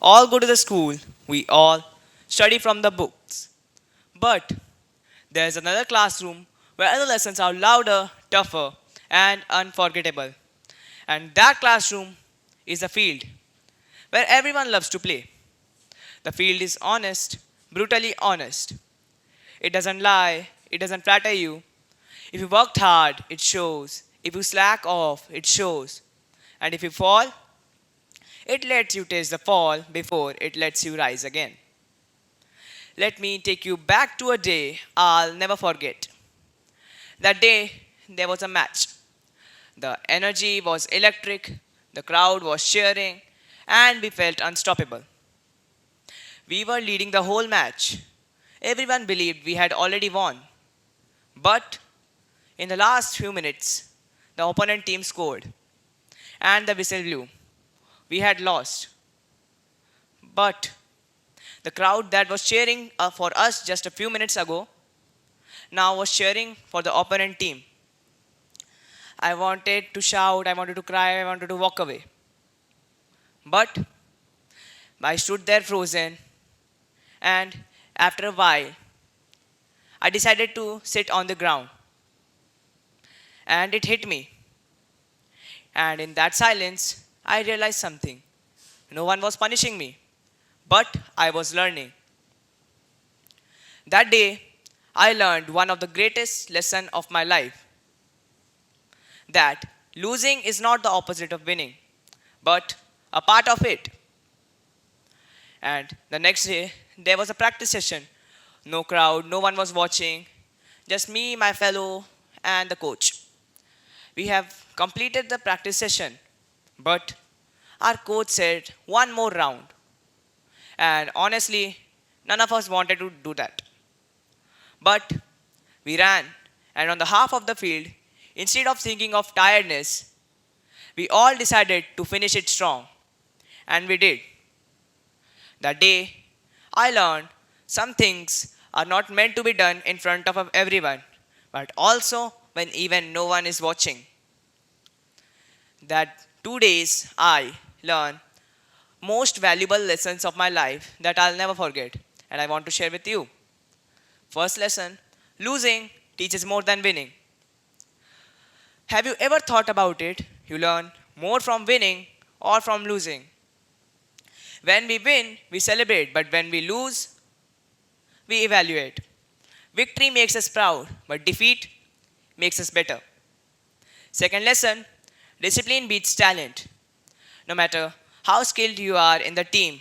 all go to the school, we all study from the books. But there's another classroom where the lessons are louder, tougher, and unforgettable. And that classroom is a field where everyone loves to play. The field is honest, brutally honest. It doesn't lie, it doesn't flatter you. If you worked hard, it shows. If you slack off, it shows. And if you fall, it lets you taste the fall before it lets you rise again. Let me take you back to a day I'll never forget. That day, there was a match. The energy was electric, the crowd was cheering, and we felt unstoppable. We were leading the whole match. Everyone believed we had already won. But in the last few minutes, the opponent team scored, and the whistle blew. We had lost. But the crowd that was cheering for us just a few minutes ago now was cheering for the opponent team. I wanted to shout, I wanted to cry, I wanted to walk away. But I stood there frozen, and after a while, I decided to sit on the ground. And it hit me. And in that silence, I realized something. No one was punishing me, but I was learning. That day, I learned one of the greatest lessons of my life, that losing is not the opposite of winning, but a part of it. And the next day, there was a practice session. No crowd, no one was watching, just me, my fellow, and the coach. We have completed the practice session, but our coach said one more round. And honestly, none of us wanted to do that. But we ran, and on the half of the field, instead of thinking of tiredness, we all decided to finish it strong. And we did. That day, I learned some things are not meant to be done in front of everyone, but also when even no one is watching. That 2 days I learned most valuable lessons of my life that I'll never forget, and I want to share with you. First lesson: losing teaches more than winning. Have you ever thought about it? You learn more from winning or from losing. When we win, we celebrate, but when we lose, we evaluate. Victory makes us proud, but defeat makes us better. Second lesson: discipline beats talent. No matter how skilled you are in the team,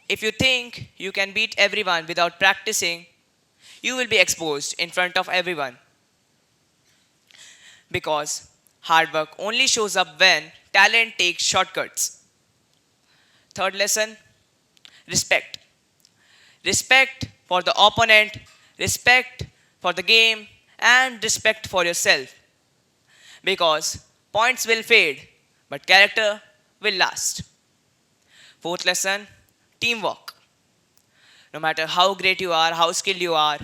if you think you can beat everyone without practicing, you will be exposed in front of everyone. Because hard work only shows up when talent takes shortcuts. Third lesson: respect. Respect for the opponent, respect for the game, and respect for yourself. Because points will fade, but character will last. Fourth lesson: teamwork. No matter how great you are, how skilled you are,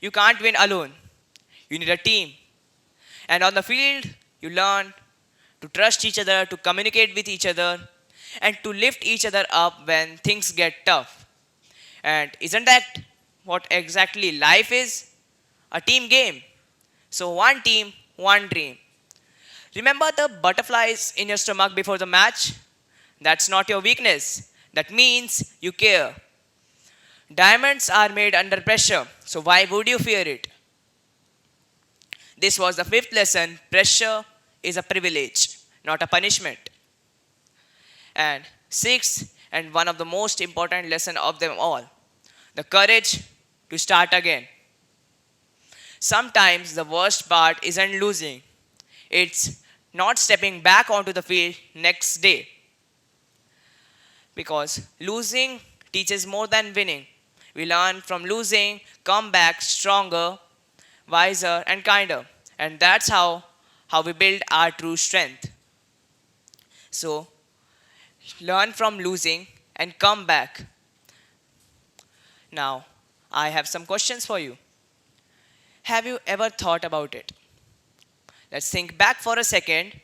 you can't win alone. You need a team. And on the field, you learn to trust each other, to communicate with each other, and to lift each other up when things get tough. And isn't that what exactly life is? A team game. So, one team, one dream. Remember the butterflies in your stomach before the match? That's not your weakness. That means you care. Diamonds are made under pressure, so why would you fear it? This was the fifth lesson: pressure is a privilege, not a punishment. And sixth, and one of the most important lessons of them all: the courage to start again. Sometimes the worst part isn't losing, it's not stepping back onto the field next day. Because losing teaches more than winning. We learn from losing, come back stronger, wiser, and kinder. And that's how we build our true strength. So, learn from losing and come back. Now, I have some questions for you. Have you ever thought about it? Let's think back for a second.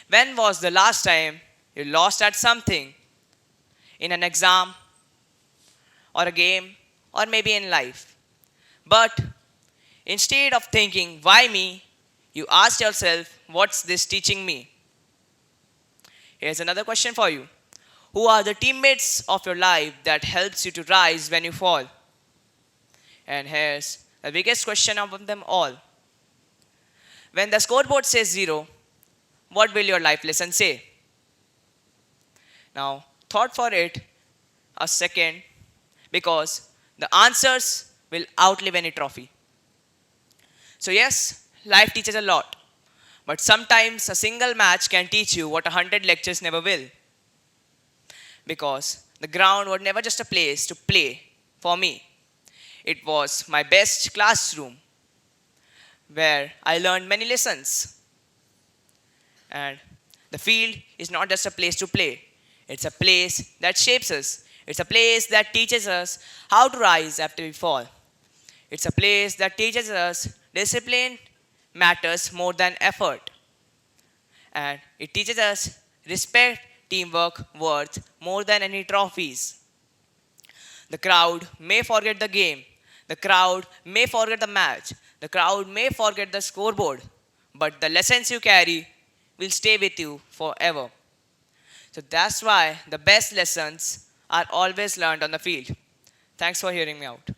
When was the last time you lost at something? in an exam or a game or maybe in life. But instead of thinking, why me, you ask yourself, what's this teaching me? Here's another question for you. Who are the teammates of your life that helps you to rise when you fall? And here's the biggest question of them all. When the scoreboard says 0, what will your life lesson say? Now, thought for it a second because the answers will outlive any trophy. So, yes, life teaches a lot, but sometimes a single match can teach you what 100 lectures never will. Because the ground was never just a place to play for me, it was my best classroom where I learned many lessons. And the field is not just a place to play, it's a place that shapes us. It's a place that teaches us how to rise after we fall. It's a place that teaches us discipline matters more than effort. And it teaches us respect, teamwork worth more than any trophies. The crowd may forget the game, the crowd may forget the match, the crowd may forget the scoreboard, but the lessons you carry will stay with you forever. So that's why the best lessons are always learned on the field. Thanks for hearing me out.